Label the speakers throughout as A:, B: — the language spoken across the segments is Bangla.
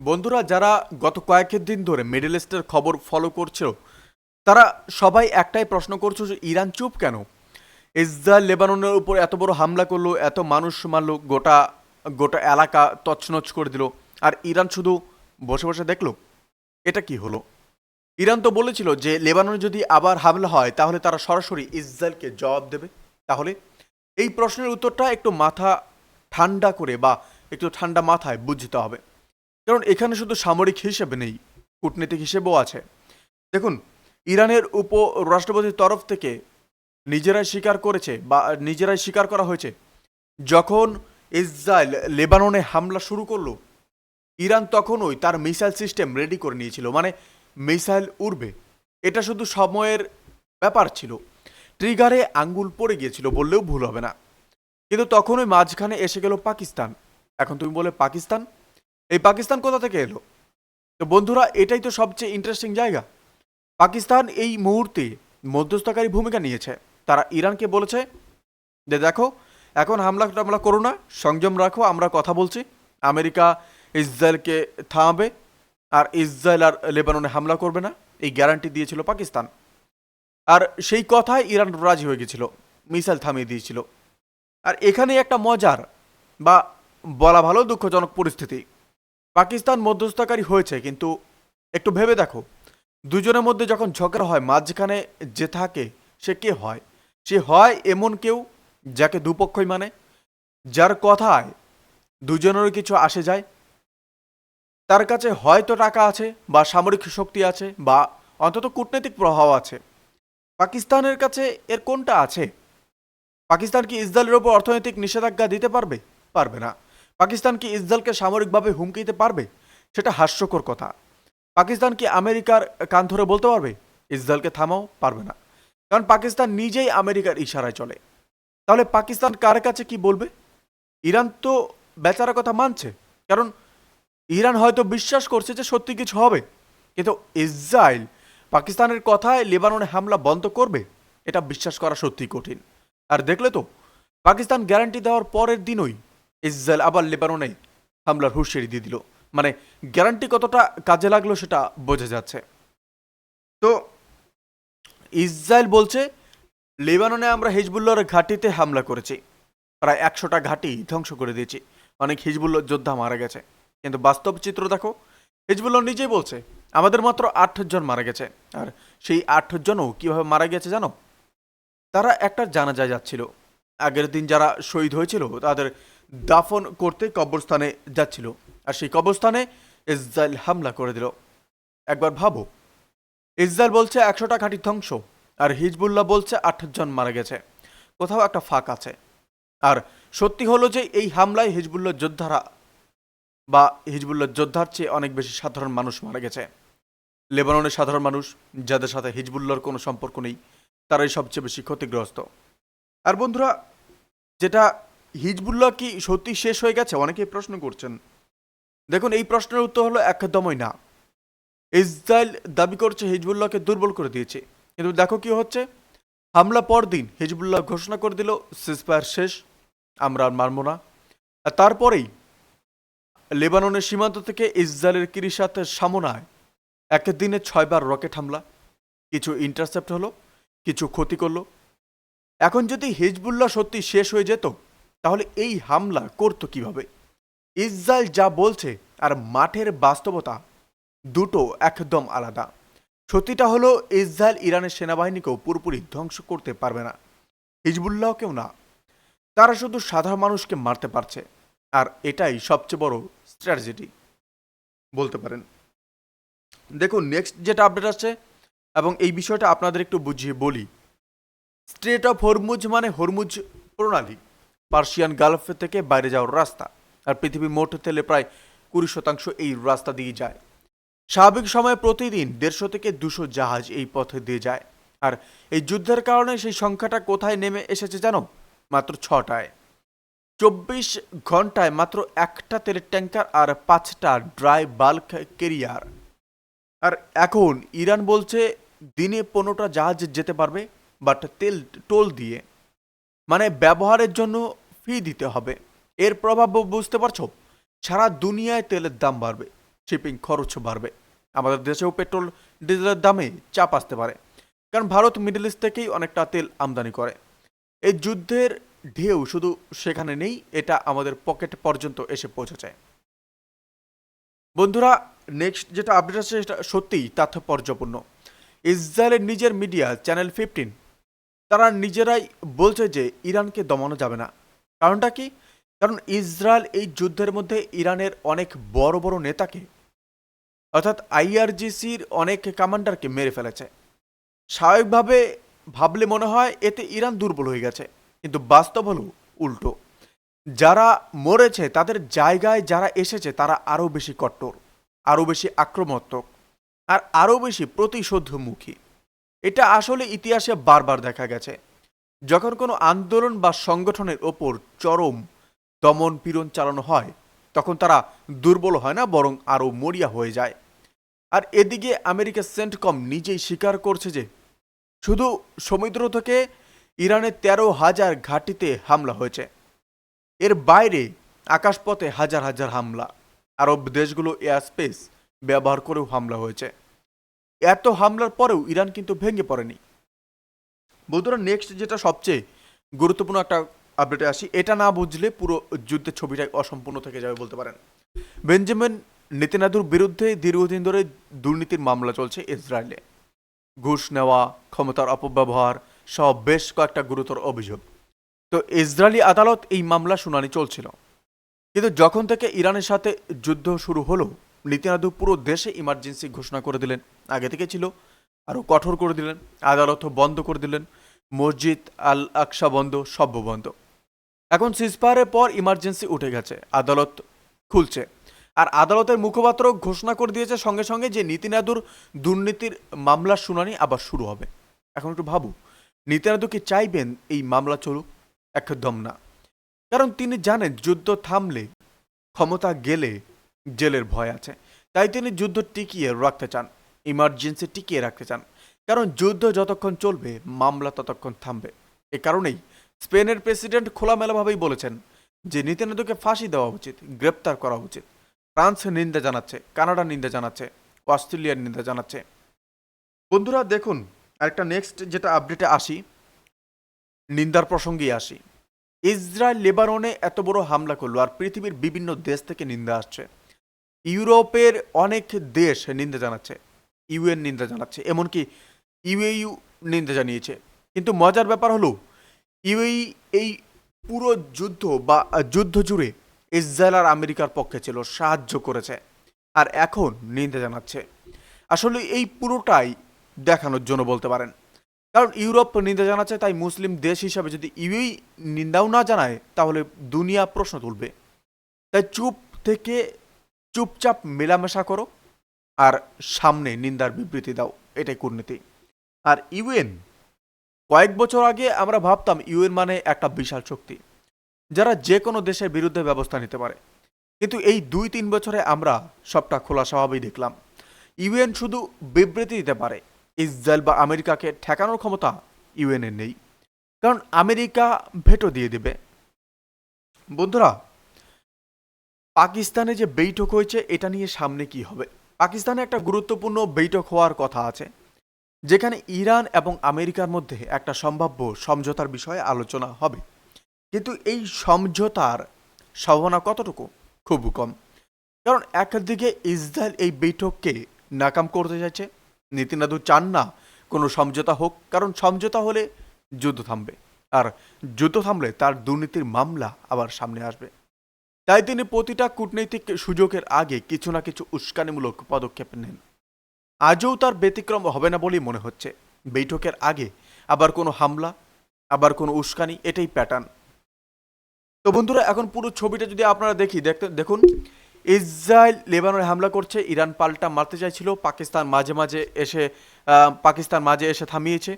A: বন্ধুরা যারা গত কয়েক দিন ধরে মিডল ইস্টের খবর ফলো করছিল তারা সবাই একটাই প্রশ্ন করছো যে ইরান চুপ কেন। ইসরায়েল লেবাননের উপর এত বড় হামলা করলো, এত মানুষ মারলো, গোটা গোটা এলাকা তছনছ করে দিল, আর ইরান শুধু বসে বসে দেখলো। এটা কি হলো? ইরান তো বলেছিল যে লেবাননে যদি আবার হামলা হয় তাহলে তারা সরাসরি ইসরায়েলকে জবাব দেবে। তাহলে এই প্রশ্নের উত্তরটা একটু মাথা ঠান্ডা করে বা একটু ঠান্ডা মাথায় বুঝতে হবে, কারণ এখানে শুধু সামরিক হিসেবে নেই, কূটনীতিক হিসেবেও আছে। দেখুন, ইরানের উপ রাষ্ট্রপতির তরফ থেকে নিজেরাই স্বীকার করেছে বা নিজেরাই স্বীকার করা হয়েছে, যখন ইসরায়েল লেবাননে হামলা শুরু করলো ইরান তখনই তার মিসাইল সিস্টেম রেডি করে নিয়েছিল, মানে মিসাইল উড়বে, এটা শুধু সময়ের ব্যাপার ছিল। ট্রিগারে আঙ্গুল পড়ে গিয়েছিল বললেও ভুল হবে না। কিন্তু তখনই মাঝখানে এসে গেল পাকিস্তান। এখন তুমি বলে পাকিস্তান, এই পাকিস্তান কোথা থেকে এলো? তো বন্ধুরা, এটাই তো সবচেয়ে ইন্টারেস্টিং জায়গা। পাকিস্তান এই মুহূর্তে মধ্যস্থকারী ভূমিকা নিয়েছে। তারা ইরানকে বলেছে যে দেখো, এখন হামলা টামলা করো না, সংযম রাখো, আমরা কথা বলছি। আমেরিকা ইসরায়েলকে থামাবে, আর ইসরায়েল আর লেবাননে হামলা করবে না, এই গ্যারান্টি দিয়েছিল পাকিস্তান। আর সেই কথায় ইরান রাজি হয়ে গেছিল, মিসাইল থামিয়ে দিয়েছিল। আর এখানে একটা মজার বা বলা ভালো দুঃখজনক পরিস্থিতি। পাকিস্তান মধ্যস্থকারী হয়েছে, কিন্তু একটু ভেবে দেখো, দুজনের মধ্যে যখন ঝগড়া হয় মাঝখানে যে থাকে সে কে হয়? সে হয় এমন কেউ যাকে দুপক্ষই মানে, যার কথায় দুজনেরও কিছু আসে যায়, তার কাছে হয়তো টাকা আছে বা সামরিক শক্তি আছে বা অন্তত কূটনৈতিক প্রভাব আছে। পাকিস্তানের কাছে এর কোনটা আছে? পাকিস্তান কি ইসরায়েলের ওপর অর্থনৈতিক নিষেধাজ্ঞা দিতে পারবে? পারবে না। পাকিস্তান কি ইসরায়েলকে সামরিকভাবে হুমকি দিতে পারবে? সেটা হাস্যকর কথা। পাকিস্তান কি আমেরিকার কান ধরে বলতে পারবে ইসরায়েলকে থামাও? পারবে না, কারণ পাকিস্তান নিজেই আমেরিকার ইশারায় চলে। তাহলে পাকিস্তান কার কাছে কি বলবে? ইরান তো বেচারা কথা মানছে, কারণ ইরান হয়তো বিশ্বাস করছে যে সত্যি কিছু হবে, কিন্তু ইসরায়েল পাকিস্তানের কথায় লেবাননে হামলা বন্ধ করবে এটা বিশ্বাস করা সত্যিই কঠিন। আর দেখলে তো, পাকিস্তান গ্যারান্টি দেওয়ার পরের দিনই ইসরায়েল আবার লেবাননে হামলার হুঁশিয়ারি দিয়ে দিল। মানে গ্যারান্টি কতটা কাজে লাগলো সেটা বোঝা যাচ্ছে। তো ইসরায়েল বলছে লেবাননে আমরা হিজবুল্লাহর ঘাঁটিতে হামলা করেছি, প্রায় 100টা ঘাঁটি ধ্বংস করে দিয়েছি, অনেক হিজবুল্লাহ যোদ্ধা মারা গেছে। কিন্তু বাস্তব চিত্র দেখো, হিজবুল্লাহ নিজেই বলছে আমাদের মাত্র 8 জন মারা গেছে। আর সেই 8 জনও কিভাবে মারা গেছে জানো? তারা একটা জানাজায় যাচ্ছিল, আগের দিন যারা শহীদ হয়েছিল তাদের দাফন করতে কবরস্থানে যাচ্ছিল, আর সেই কবরস্থানে ইসরায়েল হামলা করে দিল। একবার ভাবো, ইসরায়েল বলছে 100টা ঘাঁটি ধ্বংস, আর হিজবুল্লাহ বলছে 8 জন মারা গেছে। কোথাও একটা ফাঁক আছে। আর সত্যি হলো যে এই হামলায় হিজবুল্লাহ যোদ্ধারা বা হিজবুল্লাহ যোদ্ধার চেয়ে অনেক বেশি সাধারণ মানুষ মারা গেছে। লেবাননের সাধারণ মানুষ, যাদের সাথে হিজবুল্লাহর কোনো সম্পর্ক নেই, তারাই সবচেয়ে বেশি ক্ষতিগ্রস্ত। আর বন্ধুরা, যেটা হিজবুল্লাহ কি সত্যি শেষ হয়ে গেছে অনেকেই প্রশ্ন করছেন। দেখুন, এই প্রশ্নের উত্তর হলো একদমই না। ইসরায়েল দাবি করছে হিজবুল্লাহকে দুর্বল করে দিয়েছে, কিন্তু দেখো কি হচ্ছে। হামলা পর দিন হিজবুল্লাহ ঘোষণা করে দিল সিজফায়ার শেষ, আমরা আর মারব না। আর তারপরেই লেবাননের সীমান্ত থেকে ইসরায়েলের কিরিশাতের সামনায় একদিনে 6বার রকেট হামলা, কিছু ইন্টারসেপ্ট হলো, কিছু ক্ষতি করলো। এখন যদি হিজবুল্লাহ সত্যি শেষ হয়ে যেত তাহলে এই হামলা করতো কিভাবে? ইসরায়েল যা বলছে আর মাঠের বাস্তবতা দুটো একদম আলাদা। সত্যিটা হলো ইসরায়েল ইরানের সেনাবাহিনীকেও পুরোপুরি ধ্বংস করতে পারবে না, হিজবুল্লাহকেও না। তারা শুধু সাধারণ মানুষকে মারতে পারছে, আর এটাই সবচেয়ে বড় স্ট্র্যাটেজি বলতে পারেন। দেখুন, নেক্সট যেটা আপডেট আসছে, এবং এই বিষয়টা আপনাদের একটু বুঝিয়ে বলি। স্ট্রেট অফ হরমুজ মানে হরমুজ প্রণালী, পার্সিয়ান গালফ থেকে বাইরে যাওয়ার রাস্তা। আর পৃথিবীর মোট তেলে প্রায় 20% এই রাস্তা দিয়ে যায়। স্বাভাবিক সময়ে প্রতিদিন 150 থেকে 200 জাহাজ এই পথে দিয়ে যায়। আর এই যুদ্ধের কারণে সেই সংখ্যাটা কোথায় নেমে এসেছে জানো? মাত্র 6টায়। 24 ঘন্টায় মাত্র একটা তেলের ট্যাঙ্কার আর 5টা ড্রাই বাল্ক কেরিয়ার। আর এখন ইরান বলছে দিনে 15টা জাহাজ যেতে পারবে, বাট তেল টোল দিয়ে, মানে ব্যবহারের জন্য ফি দিতে হবে। এর প্রভাব বুঝতে পারছো? সারা দুনিয়ায় তেলের দাম বাড়বে। শিপিং খরচ বাড়বে, আমাদের দেশেও পেট্রোল ডিজেলের দামে চাপ আসতে পারে, কারণ ভারত মিডল ইস্ট থেকেই অনেকটা তেল আমদানি করে। এই যুদ্ধের ঢেউ শুধু সেখানে নেই, এটা আমাদের পকেট পর্যন্ত এসে পৌঁছেছে। বন্ধুরা, নেক্সট যেটা আপডেট আছে সেটা সত্যিই তাৎপর্যপূর্ণ। ইসরায়েলের নিজের মিডিয়া চ্যানেল 15 তারা নিজেরাই বলছে যে ইরানকে দমানো যাবে না। কারণটা কি? কারণ ইসরায়েল এই যুদ্ধের মধ্যে ইরানের অনেক বড় বড় নেতাকে, অর্থাৎ আইআরজিসির অনেক কমান্ডারকে মেরে ফেলেছে। স্বাভাবিকভাবে ভাবলে মনে হয় এতে ইরান দুর্বল হয়ে গেছে, কিন্তু বাস্তব হলো উল্টো। যারা মরেছে তাদের জায়গায় যারা এসেছে তারা আরও বেশি কট্টর, আরও বেশি আক্রমণাত্মক, আর আরও বেশি প্রতিশোধমুখী। এটা আসলে ইতিহাসে বারবার দেখা গেছে। যখন কোনো আন্দোলন বা সংগঠনের ওপর চরম দমন পীড়ন চালানো হয়, তখন তারা দুর্বল হয় না, বরং আরও মরিয়া হয়ে যায়। আর এদিকে আমেরিকা সেন্টকম নিজেই স্বীকার করছে যে শুধু সমুদ্র থেকে ইরানের 13,000 ঘাঁটিতে হামলা হয়েছে। এর বাইরে আকাশপথে হাজার হাজার হামলা, আরব দেশগুলো এয়ার স্পেস ব্যবহার করেও হামলা হয়েছে। এত হামলার পরেও ইরান কিন্তু ভেঙে পড়েনি। বন্ধুরা, নেক্সট যেটা সবচেয়ে গুরুত্বপূর্ণ একটা আপডেটে আসি, এটা না বুঝলে পুরো যুদ্ধের ছবিটাই অসম্পূর্ণ থেকে যাবে বলতে পারেন। বেঞ্জামিন নেতানিয়াহুর বিরুদ্ধে দীর্ঘদিন ধরে দুর্নীতির মামলা চলছে ইসরায়েলে। ঘুষ নেওয়া, ক্ষমতার অপব্যবহার সহ বেশ কয়েকটা গুরুতর অভিযোগ। তো ইসরায়েলি আদালত এই মামলা শুনানি চলছিল, কিন্তু যখন থেকে ইরানের সাথে যুদ্ধ শুরু হলো, নেতানিয়াহু পুরো দেশে ইমার্জেন্সি ঘোষণা করে দিলেন। আগে থেকে ছিল, আরও কঠোর করে দিলেন। আদালতও বন্ধ করে দিলেন, মসজিদ আল আকসা বন্ধ, সব বন্ধ। এখন সিজফায়ারের পর ইমার্জেন্সি উঠে গেছে, আদালত খুলছে। আর আদালতের মুখপাত্র ঘোষণা করে দিয়েছে সঙ্গে সঙ্গে যে নেতানিয়াহুর দুর্নীতির মামলার শুনানি আবার শুরু হবে। এখন একটু ভাবু, নেতানিয়াহু কি চাইবেন এই মামলা চলুক? একদম না। কারণ তিনি জানেন যুদ্ধ থামলে, ক্ষমতা গেলে জেলের ভয় আছে। তাই তিনি যুদ্ধ টিকিয়ে রাখতে চান, ইমার্জেন্সি টিকিয়ে রাখতে চান। কারণ যুদ্ধ যতক্ষণ চলবে মামলা ততক্ষণ থামবে। এ কারণেই স্পেনের প্রেসিডেন্ট খোলামেলাভাবেই বলেছেন যে নেতানিয়াহুকে ফাঁসি দেওয়া উচিত, গ্রেপ্তার করা উচিত। ফ্রান্স নিন্দা জানাচ্ছে, কানাডা নিন্দা জানাচ্ছে, অস্ট্রেলিয়ার নিন্দা জানাচ্ছে। বন্ধুরা দেখুন, আরেকটা নেক্সট যেটা আপডেটে আসি, নিন্দার প্রসঙ্গে আসি। ইসরায়েল লেবাননে এত বড় হামলা করলো, আর পৃথিবীর বিভিন্ন দেশ থেকে নিন্দা আসছে। ইউরোপের অনেক দেশ নিন্দা জানাচ্ছে, ইউএন নিন্দা জানাচ্ছে, এমনকি ইউএইউ নিন্দা জানিয়েছে। কিন্তু মজার ব্যাপার হলো ইউএই এই পুরো যুদ্ধ বা যুদ্ধ জুড়ে ইসরায়েল আর আমেরিকার পক্ষে ছিল, সাহায্য করেছে, আর এখন নিন্দা জানাচ্ছে। আসলে এই পুরোটাই দেখানোর জন্য বলতে পারেন। কারণ ইউরোপ নিন্দা জানাচ্ছে, তাই মুসলিম দেশ হিসাবে যদি ইউএই নিন্দাও না জানায় তাহলে দুনিয়া প্রশ্ন তুলবে। তাই চুপচাপ মেলামেশা করো আর সামনে নিন্দার বিবৃতি দাও, এটাই কূটনীতি। আর ইউএন, কয়েক বছর আগে আমরা ভাবতাম ইউএন মানে একটা বিশাল শক্তি যারা যে কোনো দেশের বিরুদ্ধে ব্যবস্থা নিতে পারে, কিন্তু এই 2-3 বছরে আমরা সবটা খোলাসাভাবেই দেখলাম ইউএন শুধু বিবৃতি দিতে পারে। ইসরায়েল বা আমেরিকাকে ঠেকানোর ক্ষমতা ইউএনের নেই, কারণ আমেরিকা ভেটো দিয়ে দিবে। বন্ধুরা, পাকিস্তানে যে বৈঠক হয়েছে এটা নিয়ে সামনে কি হবে? পাকিস্তানে একটা গুরুত্বপূর্ণ বৈঠক হওয়ার কথা আছে, যেখানে ইরান এবং আমেরিকার মধ্যে একটা সম্ভাব্য সমঝোতার বিষয়ে আলোচনা হবে। কিন্তু এই সমঝোতার সম্ভাবনা কতটুকু? খুব কম। কারণ একদিকে ইসরায়েল এই বৈঠককে নাকাম করতে চাইছে, নেতানিয়াহু চান না কোনো সমঝোতা হোক, কারণ সমঝোতা হলে যুদ্ধ থামবে, আর যুদ্ধ থামলে তার দুর্নীতির মামলা আবার সামনে আসবে। তাই তিনি প্রতিটা কূটনৈতিক সুযোগের আগে কিছু না কিছু উস্কানিমূলক পদক্ষেপ নেন। আজও তার ব্যতিক্রম হবে না বলেই মনে হচ্ছে। বৈঠকের আগে আবার কোনো হামলা, আবার কোনো উস্কানি, এটাই প্যাটার্ন। তো বন্ধুরা, এখন পুরো ছবিটা যদি আপনারা দেখুন, ইসরায়েল লেবাননে হামলা করছে, ইরান পাল্টা মারতে চাইছিল, পাকিস্তান মাঝে এসে থামিয়েছে।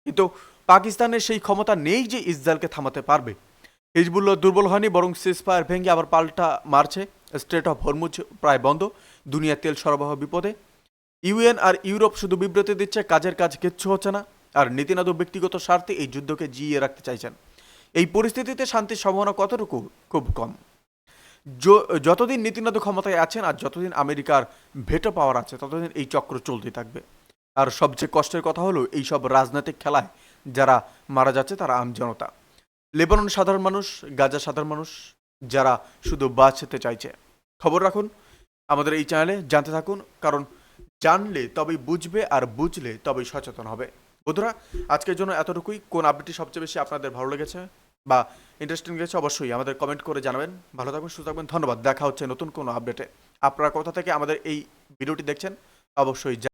A: কিন্তু পাকিস্তানের সেই ক্ষমতা নেই যে ইসরায়েলকে থামাতে পারবে। হিজবুল্লাহ দুর্বল হয়নি, বরং সিজফায়ার ভেঙে আবার পাল্টা মারছে। স্ট্রেট অফ হরমুজ প্রায় বন্ধ, দুনিয়া তেল সরবরাহ বিপদে। ইউএন আর ইউরোপ শুধু বিবৃতি দিচ্ছে, কাজের কাজ কিচ্ছু হচ্ছে না। আর নেতানিয়াহু ব্যক্তিগত স্বার্থে এই যুদ্ধকে জিইয়ে রাখতে চাইছেন। এই পরিস্থিতিতে শান্তির সম্ভাবনা কতটুকু? খুব কম। যতদিন নীতিনাদ ক্ষমতায় আছেন আর যতদিন আমেরিকার ভেটো পাওয়ার আছে ততদিন এই চক্র চলতে থাকবে। আর সবচেয়ে কষ্টের কথা হলো এই সব রাজনৈতিক খেলায় যারা মারা যাচ্ছে তারা আমজনতা, লেবানন সাধারণ মানুষ, গাজা সাধারণ মানুষ, যারা শুধু বাঁচতে চাইছে। খবর রাখুন আমাদের এই চ্যানেলে, জানতে থাকুন, কারণ জানলে তবেই বুঝবে আর বুঝলে তবেই সচেতন হবে। বন্ধুরা, আজকের জন্য এতটুকুই। কোন আপডেটটি সবচেয়ে বেশি আপনাদের ভালো লেগেছে বা ইন্টারেস্টিং লেগেছে অবশ্যই আমাদের কমেন্ট করে জানাবেন। ভালো থাকবেন, সুস্থ থাকবেন, ধন্যবাদ। দেখা হচ্ছে নতুন কোনো আপডেটে। আপনারা কোথা থেকে আমাদের এই ভিডিওটি দেখছেন অবশ্যই